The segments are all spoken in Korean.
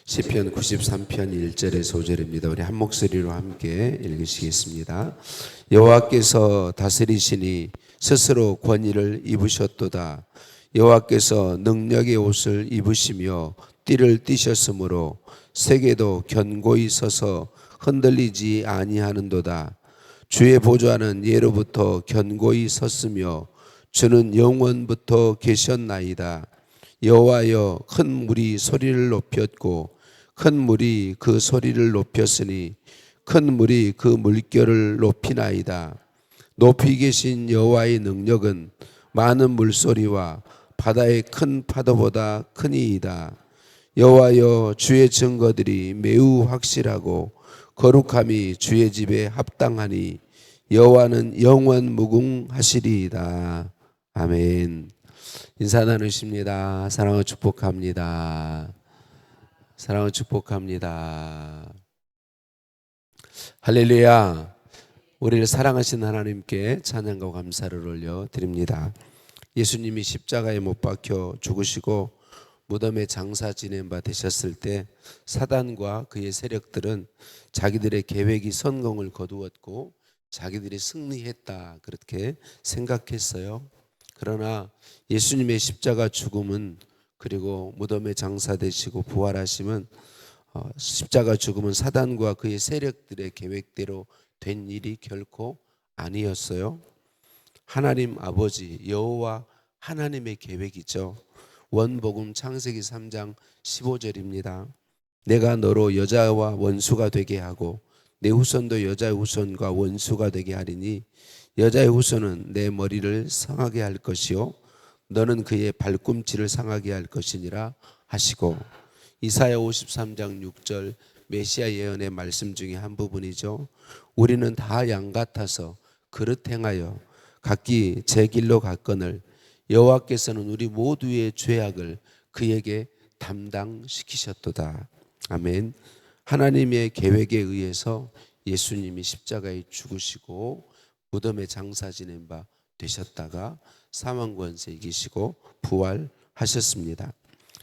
시편 93편 1절에서 5절입니다. 우리 한 목소리로 함께 읽으시겠습니다. 여호와께서 다스리시니 스스로 권위를 입으셨도다. 여호와께서 능력의 옷을 입으시며 띠를 띠셨으므로 세계도 견고히 서서 흔들리지 아니하는도다. 주의 보좌는 예로부터 견고히 섰으며 주는 영원부터 계셨나이다. 여호와여, 큰 물이 소리를 높였고 큰 물이 그 소리를 높였으니 큰 물이 그 물결을 높이나이다. 높이 계신 여호와의 능력은 많은 물소리와 바다의 큰 파도보다 크니이다. 여호와여, 주의 증거들이 매우 확실하고 거룩함이 주의 집에 합당하니 여호와는 영원 무궁하시리이다. 아멘. 인사 나누십니다. 사랑을 축복합니다. 사랑을 축복합니다. 할렐루야. 우리를 사랑하신 하나님께 찬양과 감사를 올려드립니다. 예수님이 십자가에 못 박혀 죽으시고 무덤에 장사 지낸 바 되셨을 때 사단과 그의 세력들은 자기들의 계획이 성공을 거두었고 자기들이 승리했다 그렇게 생각했어요. 그러나 예수님의 십자가 죽음은, 그리고 무덤에 장사되시고 부활하심은, 십자가 죽음은 사단과 그의 세력들의 계획대로 된 일이 결코 아니었어요. 하나님 아버지 여호와 하나님의 계획이죠. 원복음 창세기 3장 15절입니다. 내가 너로 여자와 원수가 되게 하고 내 후손도 여자의 후손과 원수가 되게 하리니 여자의 후손은 내 머리를 상하게 할 것이요 너는 그의 발꿈치를 상하게 할 것이니라 하시고, 이사야 53장 6절 메시아 예언의 말씀 중에 한 부분이죠. 우리는 다 양 같아서 그릇 행하여 각기 제 길로 갔거늘 여호와께서는 우리 모두의 죄악을 그에게 담당시키셨도다. 아멘. 하나님의 계획에 의해서 예수님이 십자가에 죽으시고 무덤에 장사 지낸 바 되셨다가 사망 권세 이기시고 부활하셨습니다.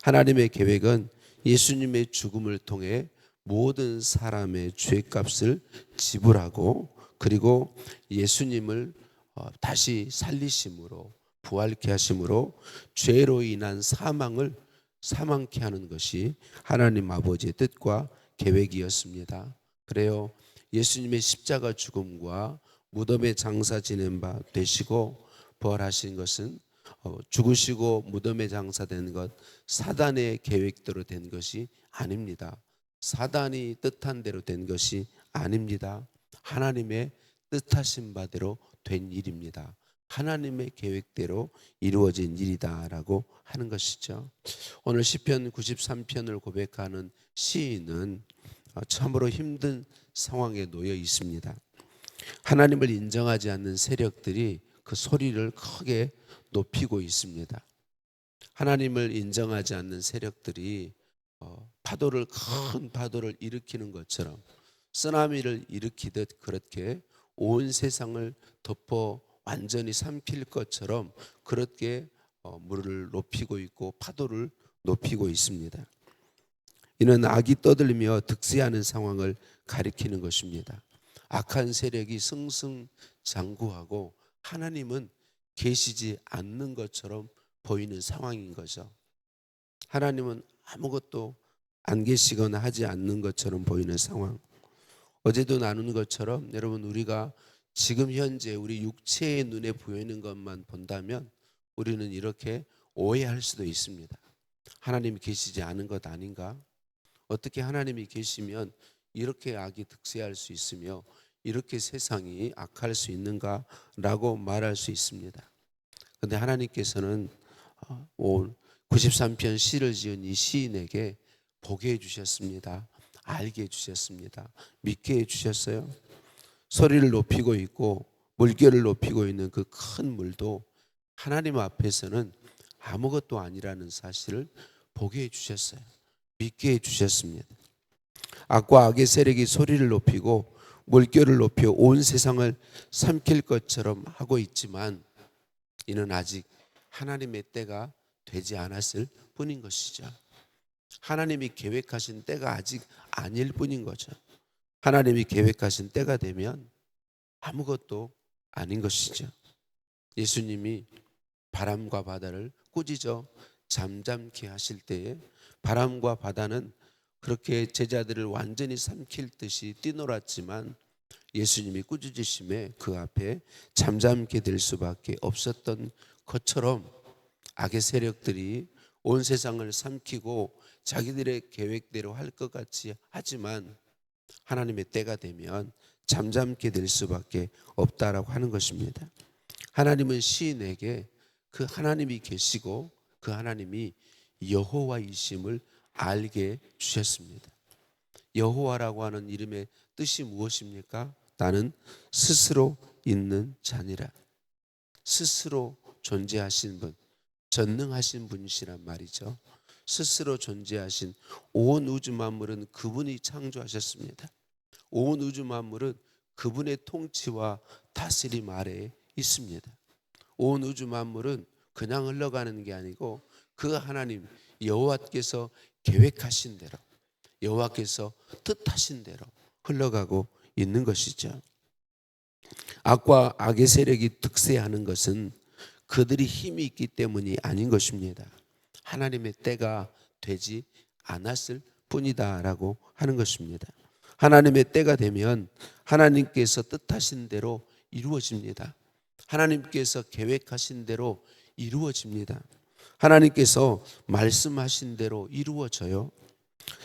하나님의 계획은 예수님의 죽음을 통해 모든 사람의 죄값을 지불하고, 그리고 예수님을 다시 살리심으로, 부활케 하심으로 죄로 인한 사망을 사망케 하는 것이 하나님 아버지의 뜻과 계획이었습니다. 그래요, 예수님의 십자가 죽음과 무덤에 장사 지낸 바 되시고 부활하신 것은 죽으시고 무덤에 장사된 것, 사단의 계획대로 된 것이 아닙니다. 사단이 뜻한 대로 된 것이 아닙니다. 하나님의 뜻하신 바대로 된 일입니다. 하나님의 계획대로 이루어진 일이다라고 하는 것이죠. 오늘 시편 93편을 고백하는 시인은 참으로 힘든 상황에 놓여 있습니다. 하나님을 인정하지 않는 세력들이 그 소리를 크게 높이고 있습니다. 하나님을 인정하지 않는 세력들이 큰 파도를 일으키는 것처럼, 쓰나미를 일으키듯 그렇게 온 세상을 덮어 완전히 삼킬 것처럼 그렇게 물을 높이고 있고 파도를 높이고 있습니다. 이는 악이 떠들며 득세하는 상황을 가리키는 것입니다. 악한 세력이 승승장구하고 하나님은 계시지 않는 것처럼 보이는 상황인 거죠. 하나님은 아무것도 안 계시거나 하지 않는 것처럼 보이는 상황. 어제도 나눈 것처럼 여러분, 우리가 지금 현재 우리 육체의 눈에 보이는 것만 본다면 우리는 이렇게 오해할 수도 있습니다. 하나님이 계시지 않은 것 아닌가? 어떻게 하나님이 계시면 이렇게 악이 득세할 수 있으며 이렇게 세상이 악할 수 있는가라고 말할 수 있습니다. 그런데 하나님께서는 93편 시를 지은 이 시인에게 보게 해주셨습니다. 알게 해주셨습니다. 믿게 해주셨어요. 소리를 높이고 있고 물결을 높이고 있는 그 큰 물도 하나님 앞에서는 아무것도 아니라는 사실을 보게 해주셨어요. 믿게 해주셨습니다. 악과 악의 세력이 소리를 높이고 물결을 높여 온 세상을 삼킬 것처럼 하고 있지만 이는 아직 하나님의 때가 되지 않았을 뿐인 것이죠. 하나님이 계획하신 때가 아직 아닐 뿐인 거죠. 하나님이 계획하신 때가 되면 아무것도 아닌 것이죠. 예수님이 바람과 바다를 꾸짖어 잠잠케 하실 때에 바람과 바다는 그렇게 제자들을 완전히 삼킬 듯이 뛰놀았지만 예수님이 꾸짖으심에 그 앞에 잠잠게 될 수밖에 없었던 것처럼 악의 세력들이 온 세상을 삼키고 자기들의 계획대로 할 것 같이 하지만 하나님의 때가 되면 잠잠게 될 수밖에 없다라고 하는 것입니다. 하나님은 시인에게 그 하나님이 계시고 그 하나님이 여호와이심을 알게 주셨습니다. 여호와라고 하는 이름의 뜻이 무엇입니까? 나는 스스로 있는 자니라. 스스로 존재하신 분, 전능하신 분이시란 말이죠. 스스로 존재하신 온 우주 만물은 그분이 창조하셨습니다. 온 우주 만물은 그분의 통치와 다스림 아래에 있습니다. 온 우주 만물은 그냥 흘러가는 게 아니고 그 하나님 여호와께서 계획하신 대로, 여호와께서 뜻하신 대로 흘러가고 있는 것이죠. 악과 악의 세력이 득세하는 것은 그들이 힘이 있기 때문이 아닌 것입니다. 하나님의 때가 되지 않았을 뿐이다라고 하는 것입니다. 하나님의 때가 되면 하나님께서 뜻하신 대로 이루어집니다. 하나님께서 계획하신 대로 이루어집니다. 하나님께서 말씀하신 대로 이루어져요.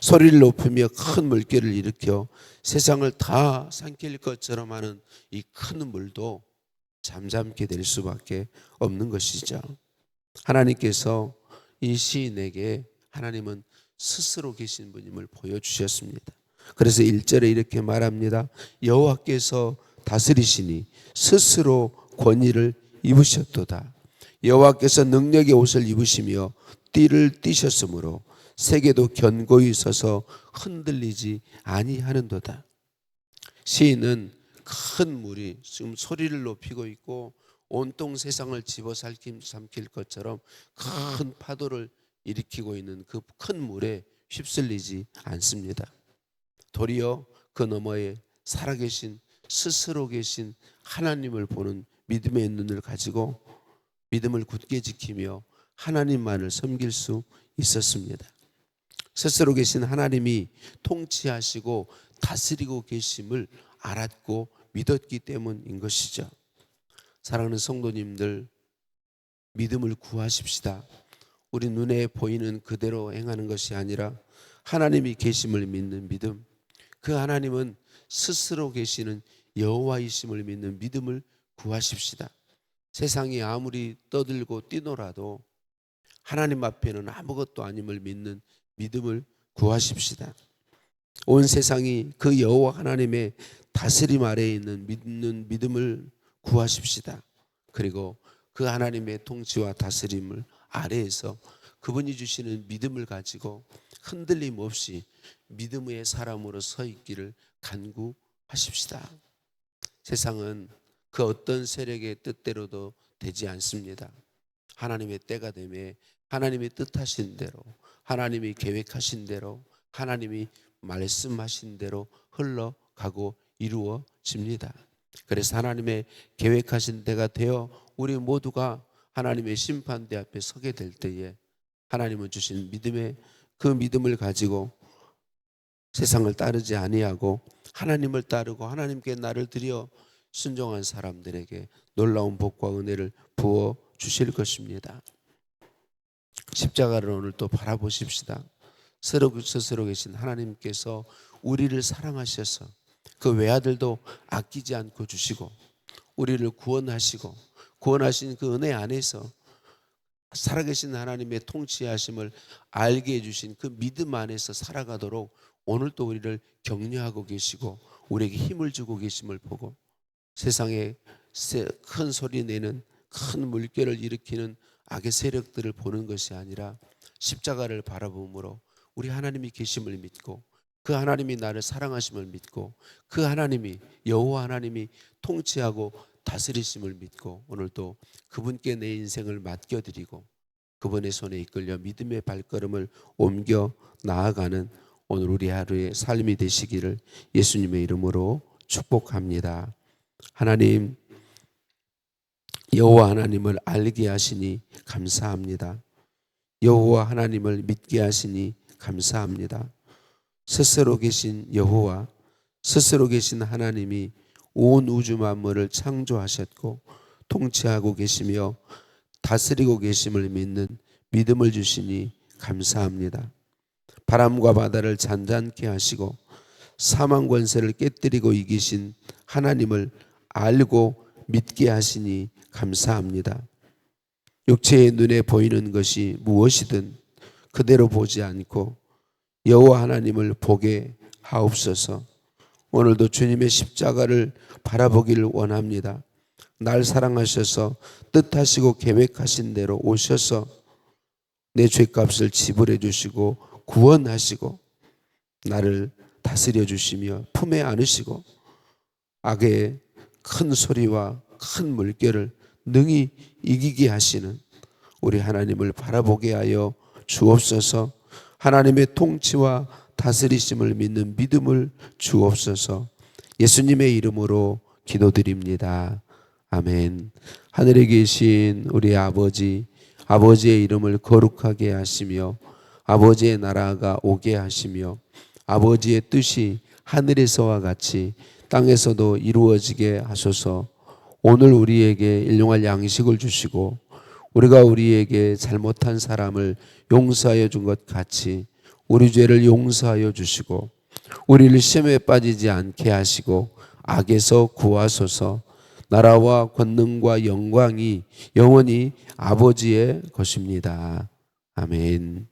소리를 높이며 큰 물결을 일으켜 세상을 다 삼킬 것처럼 하는 이 큰 물도 잠잠게 될 수밖에 없는 것이죠. 하나님께서 이 시인에게 하나님은 스스로 계신 분임을 보여주셨습니다. 그래서 1절에 이렇게 말합니다. 여호와께서 다스리시니 스스로 권위를 입으셨도다. 여호와께서 능력의 옷을 입으시며 띠를 띠셨으므로 세계도 견고히 서서 흔들리지 아니하는도다. 시인은 큰 물이 지금 소리를 높이고 있고 온통 세상을 집어삼킬 것처럼 큰 파도를 일으키고 있는 그 큰 물에 휩쓸리지 않습니다. 도리어 그 너머에 살아계신 스스로 계신 하나님을 보는 믿음의 눈을 가지고 믿음을 굳게 지키며 하나님만을 섬길 수 있었습니다. 스스로 계신 하나님이 통치하시고 다스리고 계심을 알았고 믿었기 때문인 것이죠. 사랑하는 성도님들, 믿음을 구하십시다. 우리 눈에 보이는 그대로 행하는 것이 아니라 하나님이 계심을 믿는 믿음, 그 하나님은 스스로 계시는 여호와이심을 믿는 믿음을 구하십시다. 세상이 아무리 떠들고 뛰놀아도 하나님 앞에는 아무것도 아님을 믿는 믿음을 구하십시다. 온 세상이 그 여호와 하나님의 다스림 아래에 있는 믿는 믿음을 구하십시다. 그리고 그 하나님의 통치와 다스림을 아래에서 그분이 주시는 믿음을 가지고 흔들림 없이 믿음의 사람으로 서 있기를 간구하십시다. 세상은 그 어떤 세력의 뜻대로도 되지 않습니다. 하나님의 때가 되매 하나님이 뜻하신 대로, 하나님이 계획하신 대로, 하나님이 말씀하신 대로 흘러가고 이루어집니다. 그래서 하나님의 계획하신 때가 되어 우리 모두가 하나님의 심판대 앞에 서게 될 때에 하나님은 주신 믿음의 그 믿음을 가지고 세상을 따르지 아니하고 하나님을 따르고 하나님께 나를 드려 순종한 사람들에게 놀라운 복과 은혜를 부어 주실 것입니다. 십자가를 오늘 또 바라보십시다. 스스로 계신 하나님께서 우리를 사랑하셔서 그 외아들도 아끼지 않고 주시고 우리를 구원하시고 구원하신 그 은혜 안에서 살아계신 하나님의 통치하심을 알게 해주신 그 믿음 안에서 살아가도록 오늘 또 우리를 격려하고 계시고 우리에게 힘을 주고 계심을 보고 세상에 큰 소리 내는 큰 물결을 일으키는 악의 세력들을 보는 것이 아니라 십자가를 바라보므로 우리 하나님이 계심을 믿고 그 하나님이 나를 사랑하심을 믿고 그 하나님이 여호와 하나님이 통치하고 다스리심을 믿고 오늘도 그분께 내 인생을 맡겨드리고 그분의 손에 이끌려 믿음의 발걸음을 옮겨 나아가는 오늘 우리 하루의 삶이 되시기를 예수님의 이름으로 축복합니다. 하나님, 여호와 하나님을 알게 하시니 감사합니다. 여호와 하나님을 믿게 하시니 감사합니다. 스스로 계신 여호와, 스스로 계신 하나님이 온 우주 만물을 창조하셨고 통치하고 계시며 다스리고 계심을 믿는 믿음을 주시니 감사합니다. 바람과 바다를 잔잔케 하시고 사망 권세를 깨뜨리고 이기신 하나님을 알고 믿게 하시니 감사합니다. 육체의 눈에 보이는 것이 무엇이든 그대로 보지 않고 여호와 하나님을 보게 하옵소서. 오늘도 주님의 십자가를 바라보기를 원합니다. 날 사랑하셔서 뜻하시고 계획하신 대로 오셔서 내 죄값을 지불해 주시고 구원하시고 나를 다스려 주시며 품에 안으시고 악의 큰 소리와 큰 물결을 능히 이기게 하시는 우리 하나님을 바라보게 하여 주옵소서. 하나님의 통치와 다스리심을 믿는 믿음을 주옵소서. 예수님의 이름으로 기도드립니다. 아멘. 하늘에 계신 우리 아버지, 아버지의 이름을 거룩하게 하시며 아버지의 나라가 오게 하시며 아버지의 뜻이 하늘에서와 같이 땅에서도 이루어지게 하소서. 오늘 우리에게 일용할 양식을 주시고 우리가 우리에게 잘못한 사람을 용서하여 준 것 같이 우리 죄를 용서하여 주시고 우리를 시험에 빠지지 않게 하시고 악에서 구하소서. 나라와 권능과 영광이 영원히 아버지의 것입니다. 아멘.